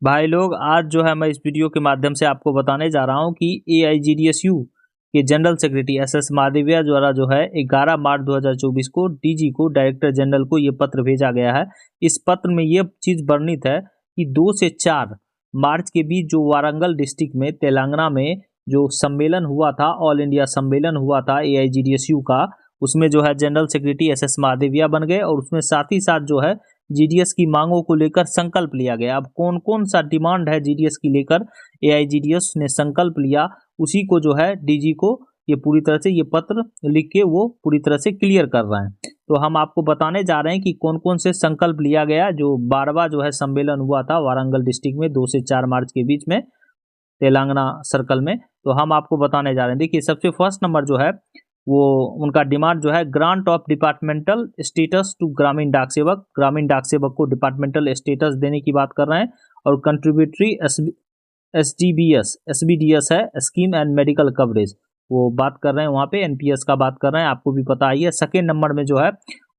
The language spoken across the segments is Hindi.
भाई लोग, आज जो है मैं इस वीडियो के माध्यम से आपको बताने जा रहा हूं कि AIGDSU के जनरल सेक्रेटरी SS महादेविया द्वारा जो है 11 मार्च 2024 को DG को, डायरेक्टर जनरल को ये पत्र भेजा गया है। इस पत्र में ये चीज़ वर्णित है कि 2 से 4 मार्च के बीच जो वारंगल डिस्ट्रिक्ट में तेलंगाना में जो सम्मेलन हुआ था, ऑल इंडिया सम्मेलन हुआ था AIGDSU का, उसमें जो है जनरल सेक्रेटरी SS महादेविया बन गए और उसमें साथ ही साथ जो है GDS की मांगों को लेकर संकल्प लिया गया। अब कौन कौन सा डिमांड है GDS की लेकर AIGDS ने संकल्प लिया, उसी को जो है DG को ये पूरी तरह से ये पत्र लिख के वो पूरी तरह से क्लियर कर रहे हैं। तो हम आपको बताने जा रहे हैं कि कौन कौन से संकल्प लिया गया। जो 12वां जो है सम्मेलन हुआ था वारंगल डिस्ट्रिक्ट में 2 से 4 मार्च के बीच में तेलंगाना सर्कल में, तो हम आपको बताने जा रहे हैं। देखिए, सबसे फर्स्ट नंबर जो है वो उनका डिमांड जो है grant of departmental status to ग्रामीण डाक सेवक, ग्रामीण डाक सेवक को डिपार्टमेंटल स्टेटस देने की बात कर रहे हैं। और कंट्रीब्यूटरी SBDS है, स्कीम एंड मेडिकल कवरेज, वो बात कर रहे हैं। वहाँ पे NPS का बात कर रहे हैं, आपको भी पता ही है। सेकेंड नंबर में जो है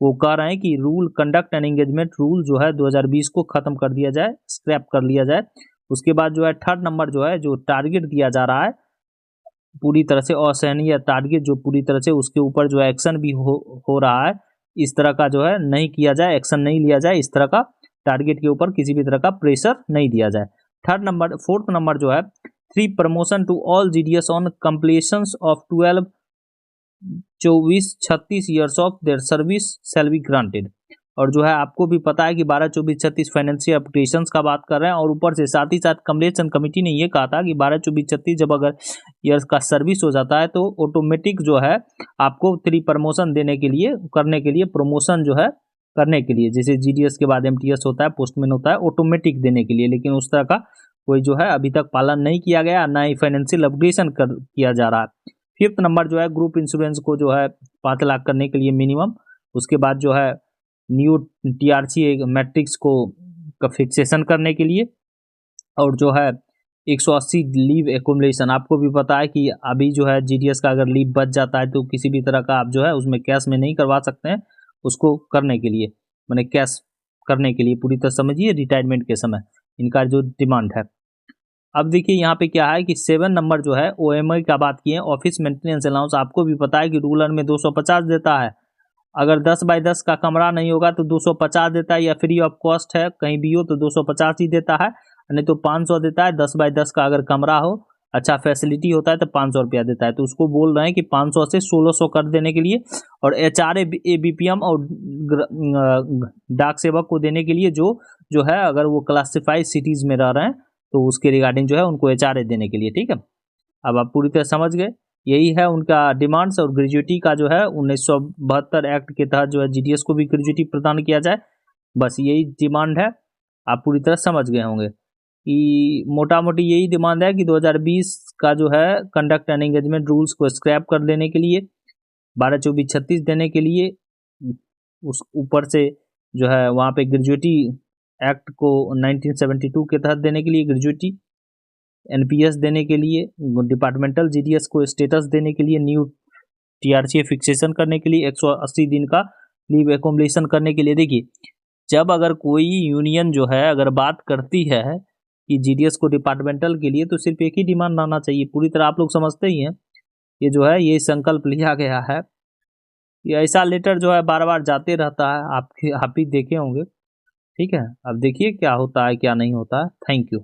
वो कह रहे हैं कि rule conduct and engagement rule जो है 2020 को ख़त्म कर दिया जाए, स्क्रैप कर लिया जाए। उसके बाद जो है थर्ड नंबर जो है जो टारगेट दिया जा रहा है पूरी तरह से असहनीय टारगेट, जो पूरी तरह से उसके ऊपर जो है एक्शन भी हो रहा है, इस तरह का जो है नहीं किया जाए, एक्शन नहीं लिया जाए, इस तरह का टारगेट के ऊपर किसी भी तरह का प्रेशर नहीं दिया जाए। फोर्थ नंबर जो है 3 promotion to all GDS on completions of 12 24-36 years of their service shall be granted. और जो है आपको भी पता है कि 12-24-36 फाइनेंशियल एप्लीकेशंस का बात कर रहे हैं। और ऊपर से साथ ही साथ कम्युनिकेशन कमेटी ने ये कहा था कि 12-24-36 जब अगर ईयर्स का सर्विस हो जाता है तो ऑटोमेटिक जो है आपको 3 प्रमोशन देने के लिए, करने के लिए, प्रमोशन जो है करने के लिए, जैसे GDS के बाद MTS होता है, पोस्टमैन होता है, ऑटोमेटिक देने के लिए। लेकिन उस तरह का कोई जो है अभी तक पालन नहीं किया गया, ना ही फाइनेंशियल अपग्रेडेशन किया जा रहा है। फिफ्थ नंबर जो है ग्रुप इंश्योरेंस को जो है 5 लाख करने के लिए मिनिमम। उसके बाद जो है न्यू TRC मैट्रिक्स को फिक्सेशन करने के लिए। और जो है 180 लीव एकोमोडेशन, आपको भी पता है कि अभी जो है GDS का अगर लीव बच जाता है तो किसी भी तरह का आप जो है उसमें कैश में नहीं करवा सकते हैं, उसको करने के लिए, मैंने कैश करने के लिए पूरी तरह समझिए रिटायरमेंट के समय इनका जो डिमांड है। अब देखिए यहाँ पे क्या है कि 7 नंबर जो है OMI का बात किए, ऑफिस मेंटेनेंस अलाउंस। आपको भी पता है कि रूरल में 250 देता है, अगर 10x10 का कमरा नहीं होगा तो 250 देता है, या फ्री ऑफ कॉस्ट है कहीं भी हो तो 250 ही देता है, नहीं तो 500 देता है। 10x10 का अगर कमरा हो, अच्छा फैसिलिटी होता है तो 500 रुपया देता है। तो उसको बोल रहे हैं कि 500 से 1600 कर देने के लिए। और HRA BPM और डाक सेवक को देने के लिए जो है अगर वो क्लासिफाइड सिटीज में रह रहे हैं तो उसके रिगार्डिंग जो है उनको HRA देने के लिए, ठीक है। अब आप पूरी तरह समझ गए, यही है उनका डिमांड्स। और ग्रेजुएटी का जो है 1972 एक्ट के तहत जो है GDS को भी ग्रेजुएटी प्रदान किया जाए, बस यही डिमांड है। आप पूरी तरह समझ गए होंगे कि मोटा मोटी यही डिमांड है कि 2020 का जो है कंडक्ट एंड एंगेजमेंट रूल्स को स्क्रैप कर देने के लिए, 12-24-36 देने के लिए, उस ऊपर से जो है वहाँ पे ग्रेजुएटी एक्ट को 1972 के तहत देने के लिए ग्रेजुएटी, NPS देने के लिए, डिपार्टमेंटल GDS को स्टेटस देने के लिए, न्यू TRC फिक्सेशन करने के लिए, 180 दिन का लीव एकोमोडेशन करने के लिए। देखिए, जब अगर कोई यूनियन जो है अगर बात करती है कि GDS को डिपार्टमेंटल के लिए, तो सिर्फ एक ही डिमांड आना चाहिए। पूरी तरह आप लोग समझते ही हैं, ये जो है ये संकल्प लिया गया है। ये ऐसा लेटर जो है बार बार जाते रहता है, आप ही देखे होंगे, ठीक है। अब देखिए क्या होता है क्या नहीं होता है। Thank you.